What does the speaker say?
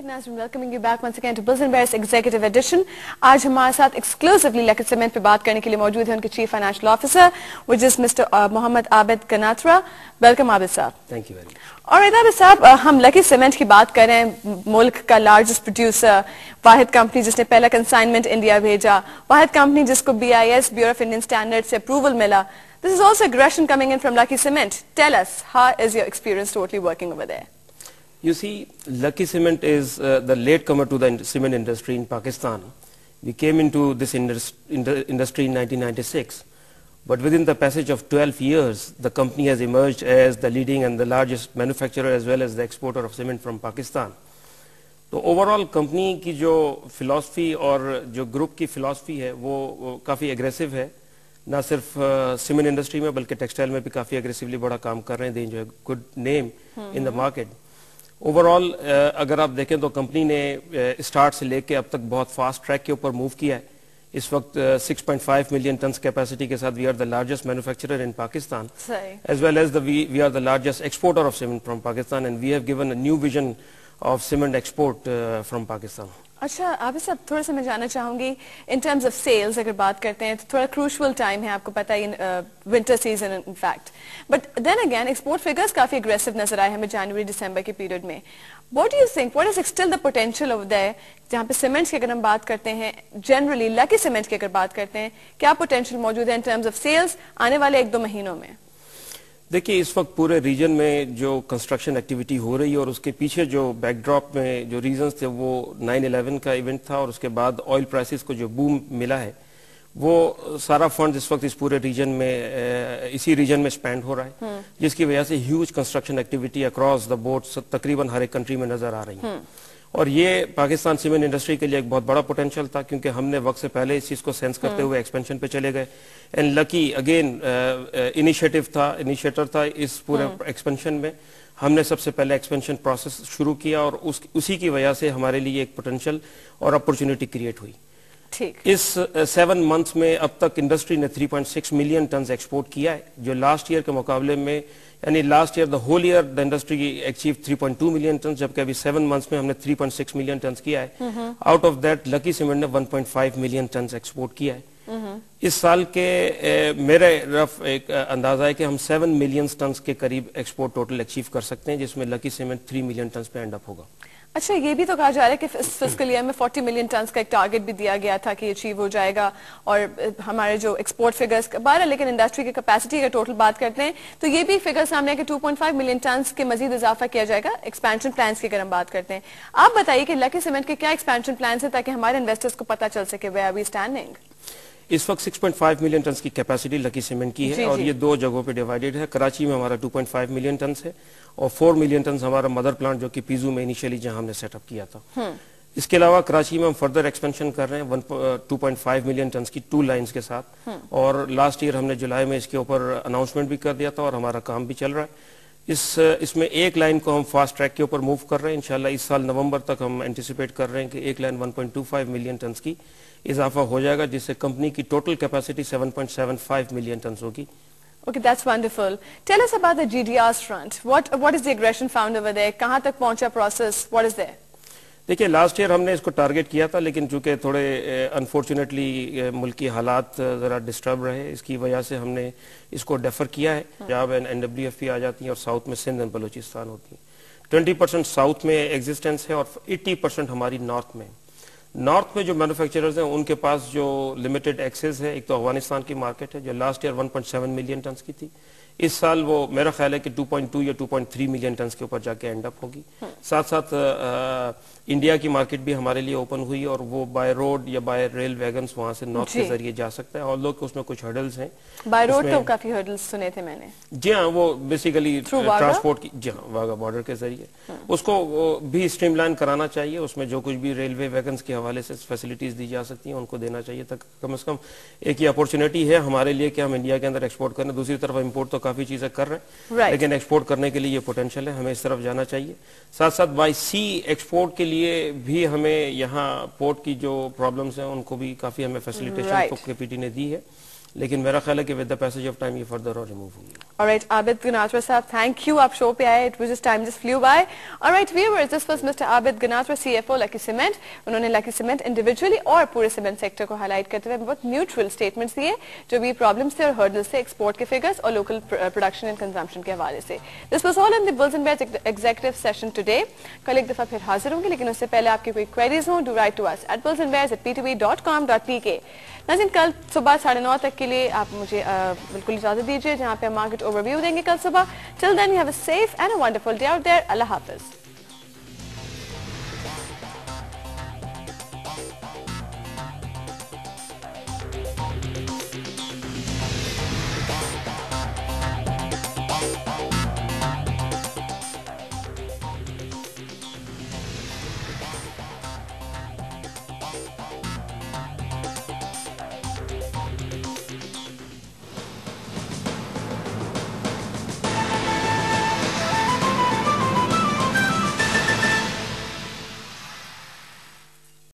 Nazrin, welcoming you back once again to Bulls and Bears Executive Edition. आज हमारे साथ exclusively lucky cement पे बात करने के लिए मौजूद है उनके Chief Financial Officer, which is Mr. Mohammad Abid Ganatra. Welcome Abid साहब. Thank you very much. और Abid साहब, हम लकी सीमेंट की बात कर रहे हैं, मुल्क का largest producer, वाहिद कंपनी जिसने पहला consignment इंडिया भेजा, वाहिद कंपनी जिसको BIS Bureau of Indian Standards से approval मिला. This is also aggression coming in from Lucky Cement. Tell us, how is your experience totally working over there? You see, Lucky Cement is the latecomer to the cement industry in Pakistan. We came into this industry in 1996, but within the passage of 12 years, the company has emerged as the leading and the largest manufacturer as well as the exporter of cement from Pakistan. तो overall company की जो philosophy और जो group की philosophy है वो काफ़ी aggressive है, ना सिर्फ सीमेंट इंडस्ट्री में बल्कि टेक्सटाइल में भी काफ़ी एग्रेसिवली बड़ा काम कर रहे हैं. They enjoy good name in the market. Overall अगर आप देखें तो कंपनी ने स्टार्ट से लेके अब तक बहुत फास्ट ट्रैक के ऊपर मूव किया है. इस वक्त 6.5 मिलियन टन्स कैपेसिटी के साथ we are the largest manufacturer in Pakistan as well as we are the largest exporter of cement from Pakistan and we have given a new vision of cement export from Pakistan. अच्छा आबिद साहब, थोड़ा सा मैं जानना चाहूंगी in terms of sales अगर बात करते हैं तो थोड़ा क्रूशियल टाइम है, आपको पता है winter season in fact, but then again export figures काफी एग्रेसिव नजर आए हमें जनवरी दिसंबर के पीरियड में. What do you think, what is still the potential of there, जहाँ पे सीमेंट्स की अगर हम बात करते हैं, जनरली लकी सीमेंट की अगर बात करते हैं, क्या पोटेंशियल मौजूद है इन टर्म्स ऑफ सेल्स आने वाले 1-2 महीनों में? देखिए, इस वक्त पूरे रीजन में जो कंस्ट्रक्शन एक्टिविटी हो रही है और उसके पीछे जो बैकड्रॉप में जो रीजंस थे वो 9/11 का इवेंट था और उसके बाद ऑयल प्राइसेस को जो बूम मिला है वो सारा फंड इस वक्त इस पूरे रीजन में इसी रीजन में स्पेंड हो रहा है, जिसकी वजह से huge construction activity across the board तकरीबन हर एक कंट्री में नजर आ रही है. और ये पाकिस्तान सीमेंट इंडस्ट्री के लिए एक बहुत बड़ा पोटेंशियल था क्योंकि हमने वक्त से पहले इस चीज को सेंस करते हुए एक्सपेंशन पे चले गए. एंड लकी अगेन इनिशिएटर था इस पूरे एक्सपेंशन में. हमने सबसे पहले एक्सपेंशन प्रोसेस शुरू किया और उसी की वजह से हमारे लिए एक पोटेंशियल और अपॉर्चुनिटी क्रिएट हुई. इस 7 मंथ्स में अब तक इंडस्ट्री ने 3.6 मिलियन टन एक्सपोर्ट किया है, जो लास्ट ईयर के मुकाबले में, यानी last year the whole year the industry achieve 3.2 million ton, जबकि अभी 7 मंथ्स में हमने 3.6 मिलियन टन किया है. Out of that lucky cement ने 1.5 मिलियन टन एक्सपोर्ट किया है. इस साल के मेरे रफ एक अंदाजा है कि हम 7 मिलियन टन के करीब एक्सपोर्ट टोटल अचीव कर सकते हैं, जिसमें लकी सीमेंट 3 मिलियन टन पे एंड अप होगा. अच्छा, ये भी तो कहा जा रहा है कि इस फिस्कल ईयर में 40 मिलियन टन का एक टारगेट भी दिया गया था कि अचीव हो जाएगा और हमारे जो एक्सपोर्ट फिगर्स बारह, लेकिन इंडस्ट्री की कैपेसिटी का टोटल बात करते हैं तो ये भी फिगर सामने है कि 2.5 मिलियन टन के मजीद इजाफा किया जाएगा एक्सपेंशन प्लान्स की अगर हम बात करते हैं. आप बताइए कि लकी सीमेंट के क्या एक्सपेंशन प्लान है ताकि हमारे इन्वेस्टर्स को पता चल सके वेयर आर वी स्टैंडिंग. इस वक्त 6.5 मिलियन टन की कैपेसिटी लकी सीमेंट की है और ये 2 जगहों पे डिवाइडेड है. कराची में हमारा 2.5 मिलियन टन है और 4 मिलियन टन हमारा मदर प्लांट जो कि पीजू में इनिशियली जहां हमने सेटअप किया था. इसके अलावा कराची में हम फर्दर एक्सपेंशन कर रहे हैं 2.5 मिलियन टन की 2 लाइंस के साथ. और लास्ट ईयर हमने जुलाई में इसके ऊपर अनाउंसमेंट भी कर दिया था और हमारा काम भी चल रहा है. इसमें एक लाइन को हम फास्ट ट्रैक के ऊपर मूव कर रहे हैं. इंशाल्लाह इस साल नवंबर तक हम एंटिसिपेट कर रहे हैं कि एक लाइन 1.25 मिलियन टन की इजाफा हो जाएगा, जिससे कंपनी की टोटल कैपेसिटी 7.75 मिलियन टन होगी. Okay, that's wonderful. Tell us about the GDR's front. What is the aggression found over there? कहाँ तक पहुंचा process? What is there? देखिए, लास्ट ईयर हमने इसको टारगेट किया था, लेकिन चूंकि थोड़े अनफॉर्चुनेटली मुल्की हालात ज़रा डिस्टर्ब रहे, इसकी वजह से हमने इसको डेफर किया है. पंजाब एंड NWFP आ जाती हैं और साउथ में सिंध एंड बलूचिस्तान होती हैं. 20% साउथ में एग्जिस्टेंस है और 80% हमारी नॉर्थ में. नॉर्थ में जो मैन्युफैक्चरर्स हैं उनके पास जो लिमिटेड एक्सेस है, एक तो अफगानिस्तान की मार्केट है जो लास्ट ईयर 1.7 मिलियन टन की थी. इस साल वो मेरा ख्याल है कि 2.2 या 2.3 मिलियन टन के ऊपर जाके एंड अप होगी. साथ साथ इंडिया की मार्केट भी हमारे लिए ओपन हुई और वो बाय रोड या बाय रेल वैगन्स वहां से नॉर्थ के जरिए जा सकता है. और लोग उसमें कुछ हर्डल्स हैं. बाय रोड तो काफी हर्डल्स सुने थे मैंने. जी हाँ, वो बेसिकली ट्रांसपोर्ट की, जी हाँ, वाघा बॉर्डर के जरिए उसको भी स्ट्रीमलाइन कराना चाहिए. उसमें जो कुछ भी रेलवे वैगन्स के हवाले से फैसिलिटीज दी जा सकती हैं उनको देना चाहिए. तक कम से कम एक ही अपॉर्चुनिटी है हमारे लिए कि हम इंडिया के अंदर एक्सपोर्ट करें. दूसरी तरफ इम्पोर्ट तो काफी चीजें कर रहे हैं, लेकिन एक्सपोर्ट करने के लिए ये पोटेंशियल है, हमें इस तरफ जाना चाहिए. साथ साथ बाय सी एक्सपोर्ट के लिए भी हमें यहाँ पोर्ट की जो प्रॉब्लम्स हैं उनको भी काफी हमें फैसिलिटेशन केपीटी ने दी है. لیکن میرا خیال ہے کہ with the passage of time یہ فردر اور ریموو ہوگی. Alright, Abid Ganatra sahab, thank you. آپ شو پہ آئے. It was just time just flew by. Alright viewers, this was Mr. Abid Ganatra, CFO Lucky Cement. انہوں نے Lucky Cement individually اور پورے سیمنٹ سیکٹر کو ہائی لائٹ کرتے ہوئے بہت نیوٹرل سٹیٹمنٹس دیے جو بھی پرابلمس تھے اور ہرڈلس تھے ایکسپورٹ کے فگرز اور لوکل پروڈکشن اینڈ کنزمپشن کے حوالے سے. This was all in the Bulls and Bears executive session today. کل ایک دفعہ پھر حاضر ہوں گے لیکن اس سے پہلے آپ کی کوئی queries ہوں, do write to us at bullsandbears@p2v.com.pk. ناظرین کل صبح 9:30 تک کے لیے آپ مجھے بالکل اجازت دیجیے جہاں پہ ہم مارکیٹ اوور ویو دیں گے کل صبح. Till then you have a safe and a wonderful day out there. اللہ حافظ.